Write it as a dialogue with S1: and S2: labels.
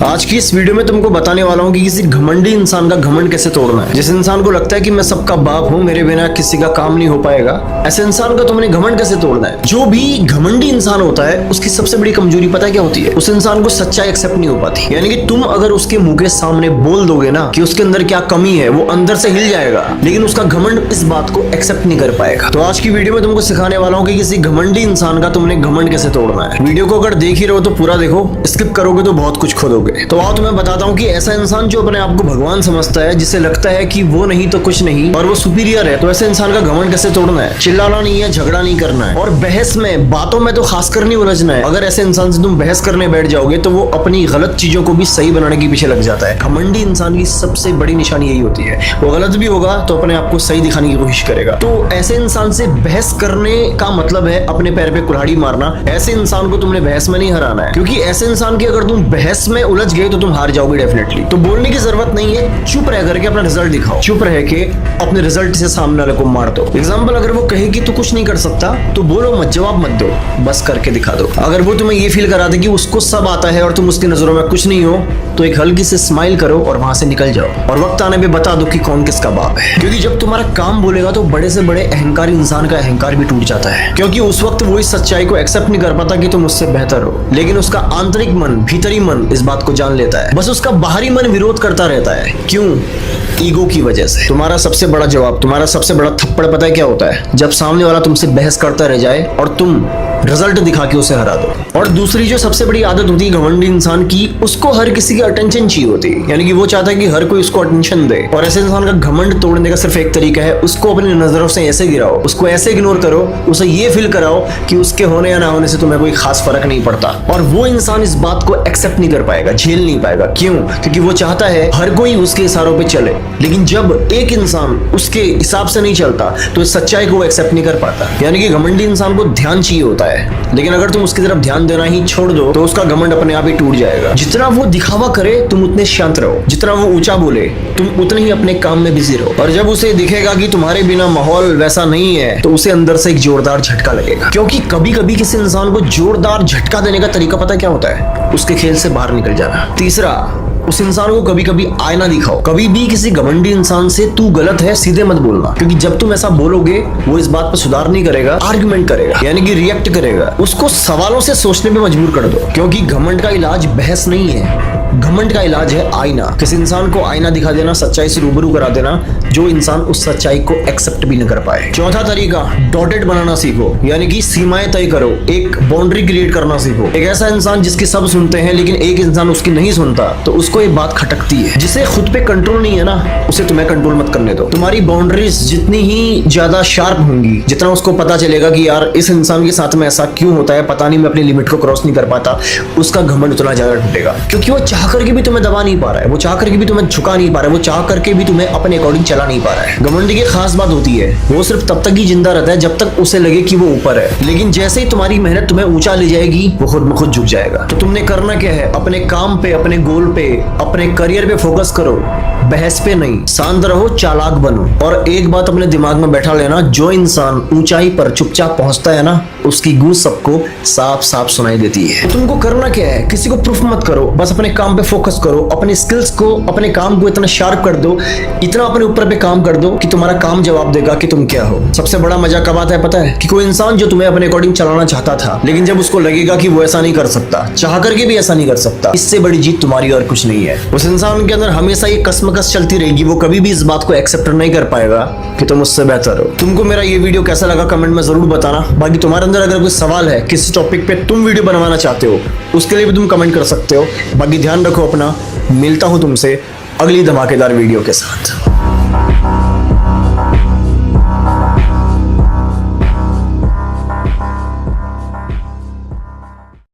S1: आज की इस वीडियो में तुमको बताने वाला हूँ कि किसी घमंडी इंसान का घमंड कैसे तोड़ना है। जिस इंसान को लगता है कि मैं सबका बाप हूँ, मेरे बिना किसी का काम नहीं हो पाएगा, ऐसे इंसान का तुमने घमंड कैसे तोड़ना है। जो भी घमंडी इंसान होता है उसकी सबसे बड़ी कमजोरी पता है क्या होती है? उस इंसान को सच्चाई एक्सेप्ट नहीं हो पाती। यानी कि तुम अगर उसके मुंह के सामने बोल दोगे ना कि उसके अंदर क्या कमी है, वो अंदर से हिल जाएगा, लेकिन उसका घमंड इस बात को एक्सेप्ट नहीं कर पाएगा। तो आज की वीडियो में तुमको सिखाने वाला हूँ कि किसी घमंडी इंसान का तुमने घमंड कैसे तोड़ना है। वीडियो को अगर देख ही रहो तो पूरा देखो, स्किप करोगे तो बहुत कुछ खोदोगे। तो आओ तुम्हें बताता हूँ कि ऐसा इंसान जो अपने आप को भगवान समझता है, जिसे लगता है कि वो नहीं तो कुछ नहीं और वो सुपीरियर है, तो ऐसे इंसान का घमंड कैसे तोड़ना है। चिल्लाना नहीं है, झगड़ा नहीं करना है, और बहस में, बातों में तो खासकर नहीं उलझना है। अगर ऐसे इंसान से तुम बहस करने बैठ जाओगे तो वो अपनी गलत चीजों को भी सही बनाने के पीछे लग जाता है। घमंडी इंसान की सबसे बड़ी निशानी यही होती है, वो गलत भी होगा तो अपने आप को सही दिखाने की कोशिश करेगा। तो ऐसे इंसान से बहस करने का मतलब है अपने पैर पे कुल्हाड़ी मारना। ऐसे इंसान को तुमने बहस में नहीं हराना है, क्योंकि ऐसे इंसान की अगर तुम बहस में उलझ गए तो तुम हार जाओगे डेफिनेटली। तो बोलने की जरूरत नहीं है, चुप रह करके अपना रिजल्ट दिखाओ, चुप रह के अपने रिजल्ट से सामने वाले को मार दो। एग्जाम्पल, अगर वो कहे कि तू कुछ नहीं कर सकता तो बोलो मत, जवाब मत दो, बस करके दिखा दो। अगर वो तुम्हें ये फील करा दे कि उसको सब आता है और तुम उसकी नजरों में कुछ नहीं हो, तो एक हल्की से स्माइल करो और वहां से निकल जाओ, और वक्त आने पे बता दो कि कौन किसका बाप है। क्योंकि जब तुम्हारा काम बोलेगा तो बड़े से बड़े अहंकारी इंसान का अहंकार भी टूट जाता है, क्योंकि उस वक्त वो इस सच्चाई को एक्सेप्ट नहीं कर पाता कि तुम उससे बेहतर हो। लेकिन उसका आंतरिक मन, भीतरी मन इस बात को जान लेता है, बस उसका बाहरी मन विरोध करता रहता है। क्यों? ईगो की वजह से। तुम्हारा सबसे बड़ा जवाब, तुम्हारा सबसे बड़ा थप्पड़ पता है क्या होता है? जब सामने वाला तुमसे बहस करता रह जाए और तुम रिजल्ट दिखा के उसे हरा दो। और दूसरी जो सबसे बड़ी आदत होती है घमंडी इंसान की, उसको हर किसी की अटेंशन चाहिए होती है। यानी कि वो चाहता है कि हर कोई उसको अटेंशन दे। और ऐसे इंसान का घमंड तोड़ने का सिर्फ एक तरीका है, उसको अपनी नजरों से ऐसे गिराओ, उसको ऐसे इग्नोर करो, उसे ये फील कराओ कि उसके होने या ना होने से तुम्हें कोई खास फर्क नहीं पड़ता। और वो इंसान इस बात को एक्सेप्ट नहीं कर पाएगा, झेल नहीं पाएगा। क्यों? क्योंकि वो चाहता है हर कोई उसके इशारों पे चले। लेकिन जब एक इंसान उसके हिसाब से नहीं चलता तो इस सच्चाई को वो एक्सेप्ट नहीं कर पाता। यानी कि घमंडी इंसान को ध्यान चाहिए होता है, लेकिन अगर तुम उसकी तरफ ध्यान देना ही छोड़ दो तो उसका घमंड अपने आप ही टूट जाएगा। जितना वो दिखावा करे तुम उतने शांत रहो, जितना वो ऊंचा बोले तुम उतने ही अपने काम में बिजी रहो। और जब उसे दिखेगा कि तुम्हारे बिना माहौल वैसा नहीं है तो उसे अंदर से एक जोरदार झटका लगेगा। क्योंकि कभी कभी किसी इंसान को जोरदार झटका देने का तरीका पता क्या होता है? उसके खेल से बाहर निकल जाना। तीसरा, उस इंसान को कभी कभी आईना दिखाओ। कभी भी किसी घमंडी इंसान से तू गलत है सीधे मत बोलना, क्योंकि जब तुम ऐसा बोलोगे वो इस बात पर सुधार नहीं करेगा, आर्गुमेंट करेगा, यानी कि रिएक्ट करेगा। उसको सवालों से सोचने पे मजबूर कर दो, क्योंकि घमंड का इलाज बहस नहीं है, घमंड का इलाज है आईना। किसी इंसान को आईना दिखा देना, सच्चाई से रूबरू करा देना, जो इंसान उस सच्चाई को एक्सेप्ट भी न कर पाए। चौथा तरीका, डॉटेड बनाना सीखो, यानी कि सीमाएं तय करो, एक बाउंड्री क्रिएट करना सीखो। एक ऐसा इंसान जिसकी सब सुनते हैं लेकिन एक इंसान उसकी नहीं सुनता, तो उसको एक बात खटकती है। जिसे खुद पे कंट्रोल नहीं है ना, उसे तुम्हें कंट्रोल मत करने दो। तुम्हारी बाउंड्रीज जितनी ही ज्यादा शार्प होंगी, जितना उसको पता चलेगा कि यार इस इंसान के साथ में ऐसा क्यों होता है, पता नहीं मैं अपनी लिमिट को क्रॉस नहीं कर पाता, उसका घमंड उतना ज्यादा टूटेगा। क्योंकि वो चाह करके भी तुम्हें दबा नहीं पा रहा है, वो चाह करके भी तुम्हें झुका नहीं पा रहा है, वो चाह करके भी तुम्हें अपने अकॉर्डिंग चला नहीं पा रहा है। घमंड की खास बात होती है, वो सिर्फ तब तक ही जिंदा रहता है जब तक उसे लगे कि वो ऊपर है। लेकिन जैसे ही तुम्हारी मेहनत तुम्हें ऊंचा ले जाएगी, वो खुद में खुद झुक जाएगा। तो तुमने करना क्या है? अपने काम पे, अपने गोल पे, अपने करियर पे फोकस करो, बहस पे नहीं। शांत रहो, चालाक बनो। और एक बात अपने दिमाग में बैठा लेना, जो इंसान ऊंचाई पर चुपचाप पहुंचता है ना, उसकी गूंज सबको साफ साफ सुनाई देती है। तो तुमको करना क्या है? किसी को प्रूफ मत करो, बस अपने काम पे फोकस करो, अपने स्किल्स को, अपने काम को इतना शार्प कर दो, इतना अपने ऊपर पे काम कर दो कि तुम्हारा काम जवाब देगा कि तुम क्या हो। सबसे बड़ा मजा कब आता है पता है? कि कोई इंसान जो तुम्हें अपने अकॉर्डिंग चलाना चाहता था, लेकिन जब उसको लगेगा कि वो ऐसा नहीं कर सकता, चाह करके भी ऐसा नहीं कर सकता, इससे बड़ी जीत तुम्हारी और कुछ नहीं है। उस इंसान के अंदर हमेशा ये कसमकस चलती रहेगी, वो कभी भी इस बात को एक्सेप्ट नहीं कर पाएगा कि तुम उससे बेहतर हो। तुमको मेरा ये वीडियो कैसा लगा कमेंट में जरूर बताना। बाकी तुम्हारे अंदर अगर कोई सवाल है, किसी टॉपिक पे तुम वीडियो बनवाना चाहते हो, उसके लिए भी तुम कमेंट कर सकते हो। बाकी ध्यान रखो अपना, मिलता हूं तुमसे अगली धमाकेदार वीडियो के साथ।